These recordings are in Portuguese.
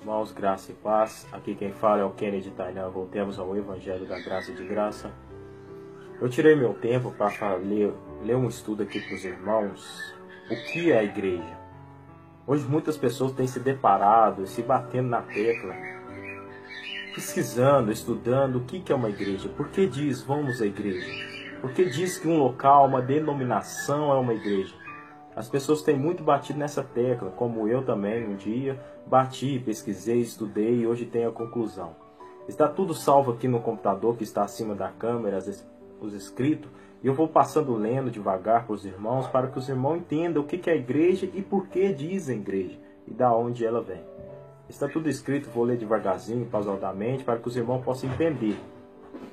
Irmãos, graça e paz. Aqui quem fala é o Kennedy Tainan. Voltemos ao Evangelho da Graça e de Graça. Eu tirei meu tempo para ler um estudo aqui para os irmãos. O que é a igreja? Hoje muitas pessoas têm se deparado, se batendo na tecla, pesquisando, estudando o que é uma igreja. Por que diz vamos à igreja? Por que diz que um local, uma denominação é uma igreja? As pessoas têm muito batido nessa tecla, como eu também um dia bati, pesquisei, estudei e hoje tenho a conclusão. Está tudo salvo aqui no computador que está acima da câmera, os escritos, e eu vou passando lendo devagar para os irmãos, para que os irmãos entendam o que é a igreja e por que dizem igreja e da onde ela vem. Está tudo escrito, vou ler devagarzinho, pausadamente, para que os irmãos possam entender.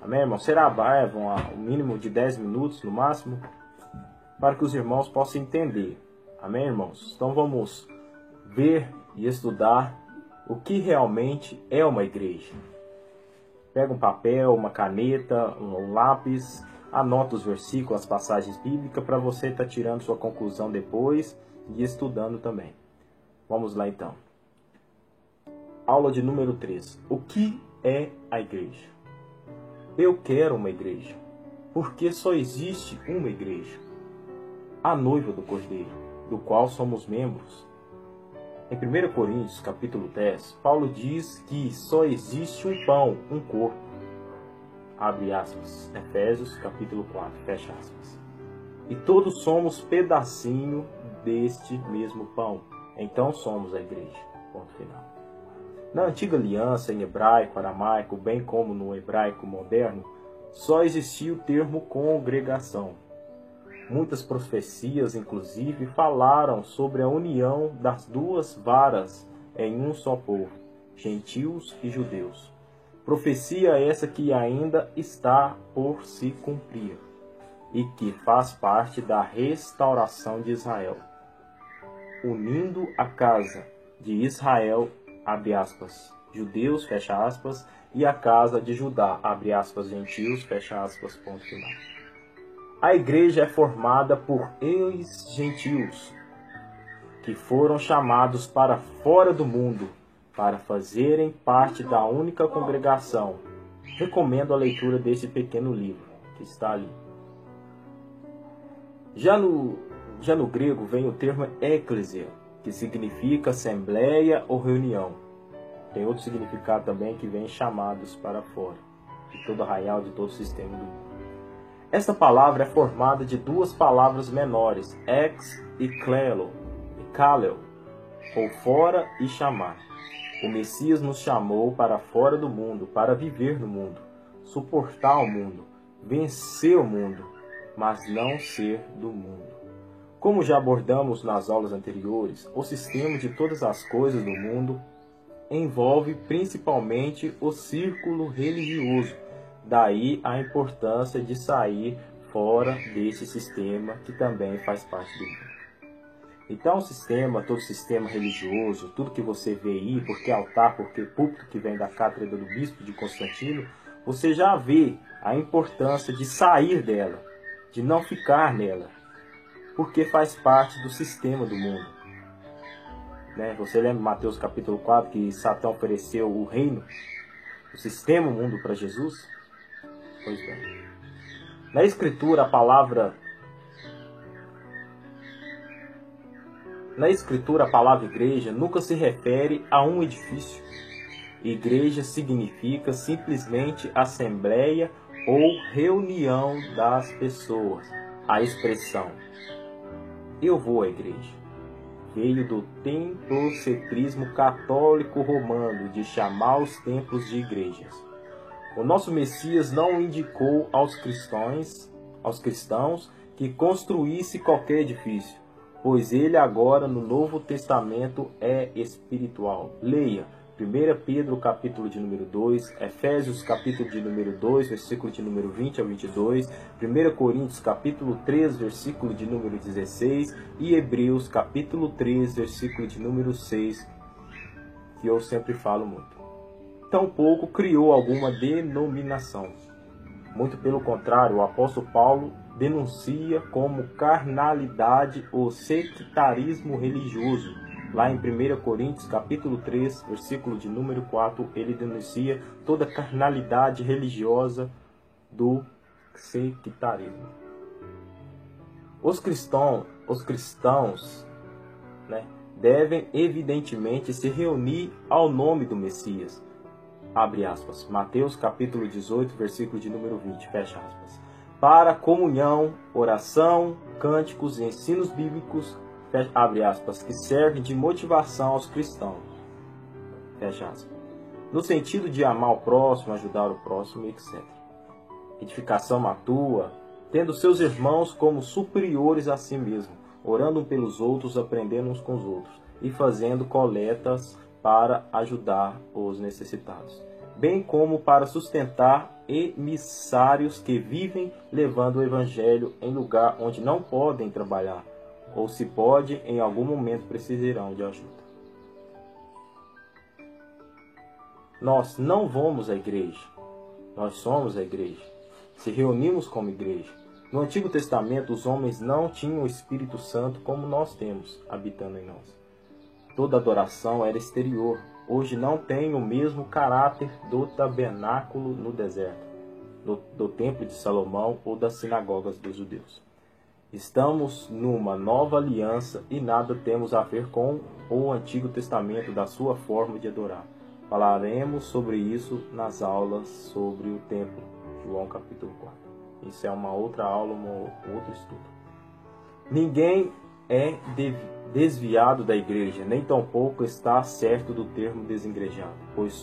Amém, irmão? Será breve, um mínimo de 10 minutos no máximo, para que os irmãos possam entender. Amém, irmãos? Então vamos ver e estudar o que realmente é uma igreja. Pega um papel, uma caneta, um lápis, anota os versículos, as passagens bíblicas, para você estar tirando sua conclusão depois e estudando também. Vamos lá então. Aula de número 3. O que é a igreja? Eu quero uma igreja, porque só existe uma igreja. A noiva do Cordeiro, do qual somos membros. Em 1 Coríntios, capítulo 10, Paulo diz que só existe um pão, um corpo. Abre aspas. Efésios, capítulo 4, fecha aspas. E todos somos pedacinho deste mesmo pão. Então somos a igreja. Ponto final. Na antiga aliança, em hebraico, aramaico, bem como no hebraico moderno, só existia o termo congregação. Muitas profecias, inclusive, falaram sobre a união das duas varas em um só povo, gentios e judeus. Profecia essa que ainda está por se cumprir e que faz parte da restauração de Israel, unindo a casa de Israel, abre aspas, judeus, fecha aspas, e a casa de Judá, abre aspas, gentios, fecha aspas, ponto final. A igreja é formada por ex-gentios, que foram chamados para fora do mundo, para fazerem parte da única congregação. Recomendo a leitura desse pequeno livro, que está ali. Já no grego vem o termo eklesia, que significa assembleia ou reunião. Tem outro significado também que vem chamados para fora, de todo arraial, de todo o sistema do mundo. Esta palavra é formada de duas palavras menores, ex e klelo, ou fora e chamar. O Messias nos chamou para fora do mundo, para viver no mundo, suportar o mundo, vencer o mundo, mas não ser do mundo. Como já abordamos nas aulas anteriores, o sistema de todas as coisas do mundo envolve principalmente o círculo religioso. Daí a importância de sair fora desse sistema que também faz parte do mundo. Então todo sistema religioso, tudo que você vê aí, porque altar, porque púlpito que vem da cátedra do bispo de Constantino, você já vê a importância de sair dela, de não ficar nela, porque faz parte do sistema do mundo. Você lembra Mateus capítulo 4 que Satã ofereceu o reino, o sistema, o mundo para Jesus? Pois bem. Na Escritura, a palavra igreja nunca se refere a um edifício. Igreja significa simplesmente assembleia ou reunião das pessoas. A expressão eu vou à igreja veio do templocentrismo católico romano de chamar os templos de igrejas. O nosso Messias não indicou aos cristãos que construísse qualquer edifício, pois ele agora no Novo Testamento é espiritual. Leia 1 Pedro capítulo de número 2, Efésios capítulo de número 2, versículo de número 20 a 22, 1 Coríntios capítulo 3, versículo de número 16 e Hebreus capítulo 3, versículo de número 6, que eu sempre falo muito. Tampouco criou alguma denominação. Muito pelo contrário, o apóstolo Paulo denuncia como carnalidade o sectarismo religioso, Lá em 1 Coríntios, capítulo 3, versículo de número 4, ele denuncia toda a carnalidade religiosa do sectarismo. Os cristãos, né, devem evidentemente se reunir ao nome do Messias. Abre aspas. Mateus capítulo 18, versículo de número 20. Fecha aspas. Para comunhão, oração, cânticos e ensinos bíblicos, abre aspas, que servem de motivação aos cristãos. Fecha aspas. No sentido de amar o próximo, ajudar o próximo, etc. Edificação mútua, tendo seus irmãos como superiores a si mesmo, orando pelos outros, aprendendo uns com os outros e fazendo coletas para ajudar os necessitados, bem como para sustentar emissários que vivem levando o evangelho em lugar onde não podem trabalhar, ou se pode, em algum momento precisarão de ajuda. Nós não vamos à igreja, nós somos a igreja. Se reunimos como igreja. No Antigo Testamento, os homens não tinham o Espírito Santo como nós temos, habitando em nós. Toda adoração era exterior. Hoje não tem o mesmo caráter do tabernáculo no deserto, do templo de Salomão ou das sinagogas dos judeus. Estamos numa nova aliança e nada temos a ver com o Antigo Testamento da sua forma de adorar. Falaremos sobre isso nas aulas sobre o templo, João capítulo 4. Isso é uma outra aula, outro estudo. Ninguém é desviado da igreja, nem tampouco está certo do termo desengrejado, pois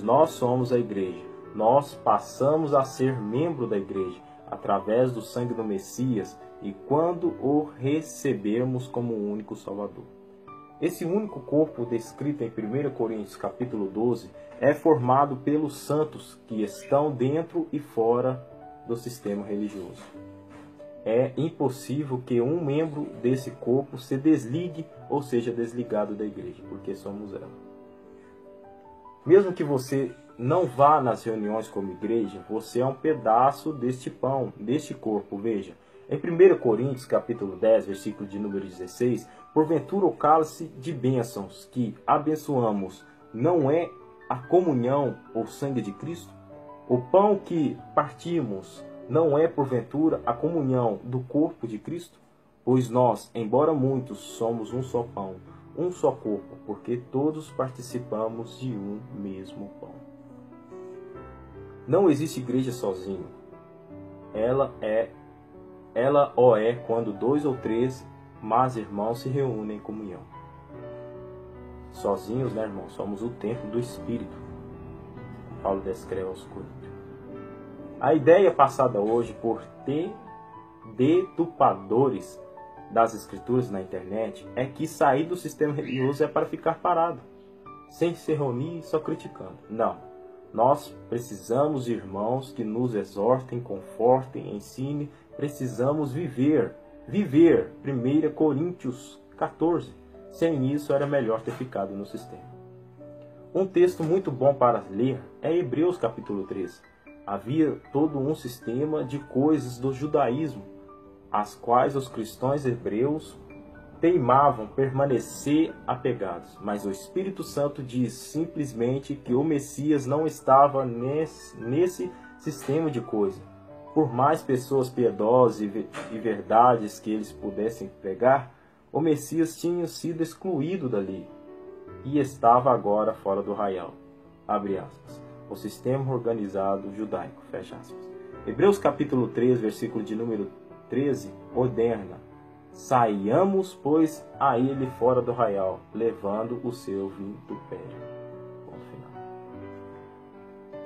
nós somos a igreja. Nós passamos a ser membro da igreja através do sangue do Messias e quando o recebermos como o único Salvador. Esse único corpo descrito em 1 Coríntios capítulo 12 é formado pelos santos que estão dentro e fora do sistema religioso. É impossível que um membro desse corpo se desligue ou seja desligado da igreja, porque somos ela. Mesmo que você não vá nas reuniões como igreja, você é um pedaço deste pão, deste corpo. Veja, em 1 Coríntios capítulo 10, versículo de número 16, porventura o cálice de bênçãos que abençoamos não é a comunhão ou sangue de Cristo? O pão que partimos não é porventura a comunhão do corpo de Cristo? Pois nós, embora muitos, somos um só pão, um só corpo, porque todos participamos de um mesmo pão. Não existe igreja sozinho. Ela o é quando 2 ou 3 mais irmãos se reúnem em comunhão. Sozinhos, né, irmão? Somos o templo do Espírito. Paulo descreve aos Coríntios. A ideia passada hoje por deturpadores das escrituras na internet é que sair do sistema religioso é para ficar parado, sem se reunir e só criticando. Não. Nós precisamos de irmãos que nos exortem, confortem, ensinem. Precisamos viver. 1 Coríntios 14. Sem isso, era melhor ter ficado no sistema. Um texto muito bom para ler é Hebreus capítulo 13. Havia todo um sistema de coisas do judaísmo, às quais os cristãos hebreus teimavam permanecer apegados. Mas o Espírito Santo diz simplesmente que o Messias não estava nesse sistema de coisas. Por mais pessoas piedosas e verdades que eles pudessem pregar, o Messias tinha sido excluído dali e estava agora fora do arraial. Abre aspas. O sistema organizado judaico. Fecha aspas. Hebreus capítulo 3, versículo de número 13, ordena: saiamos, pois, a ele fora do arraial, levando o seu vitupério. Ponto final.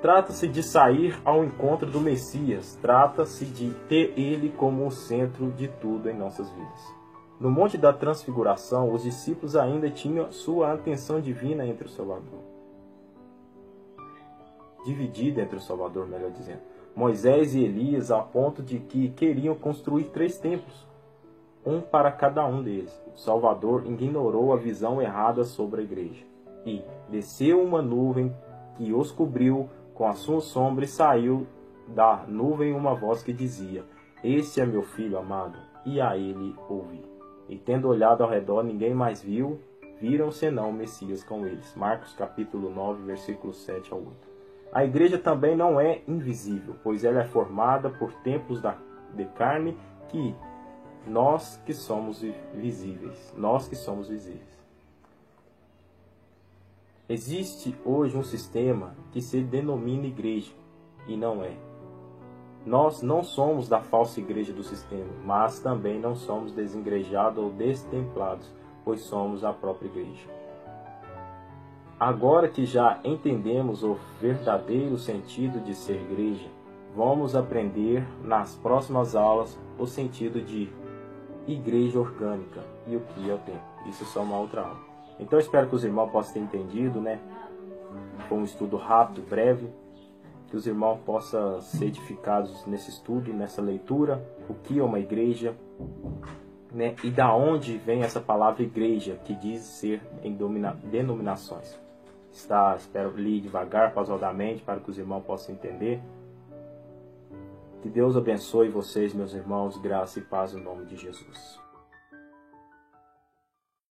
Trata-se de sair ao encontro do Messias. Trata-se de ter ele como o centro de tudo em nossas vidas. No Monte da Transfiguração, os discípulos ainda tinham sua atenção divina entre o Salvador. Dividida entre o Salvador, melhor dizendo. Moisés e Elias, a ponto de que queriam construir 3 templos, um para cada um deles. O Salvador ignorou a visão errada sobre a igreja. E desceu uma nuvem que os cobriu com a sua sombra, e saiu da nuvem uma voz que dizia: este é meu filho amado, e a ele ouvi. E tendo olhado ao redor, ninguém mais viram senão o Messias com eles. Marcos capítulo 9, versículos 7 ao 8. A igreja também não é invisível, pois ela é formada por templos de carne que nós que somos visíveis. Existe hoje um sistema que se denomina igreja, e não é. Nós não somos da falsa igreja do sistema, mas também não somos desengrejados ou destemplados, pois somos a própria igreja. Agora que já entendemos o verdadeiro sentido de ser igreja, vamos aprender nas próximas aulas o sentido de igreja orgânica e o que é o templo. Isso é só uma outra aula. Então eu espero que os irmãos possam ter entendido, né? Foi um estudo rápido, breve, que os irmãos possam ser edificados nesse estudo, nessa leitura, o que é uma igreja, né? E da onde vem essa palavra igreja, que diz ser em denominações. Espero ler devagar, pausadamente, para que os irmãos possam entender. Que Deus abençoe vocês, meus irmãos, graça e paz no nome de Jesus.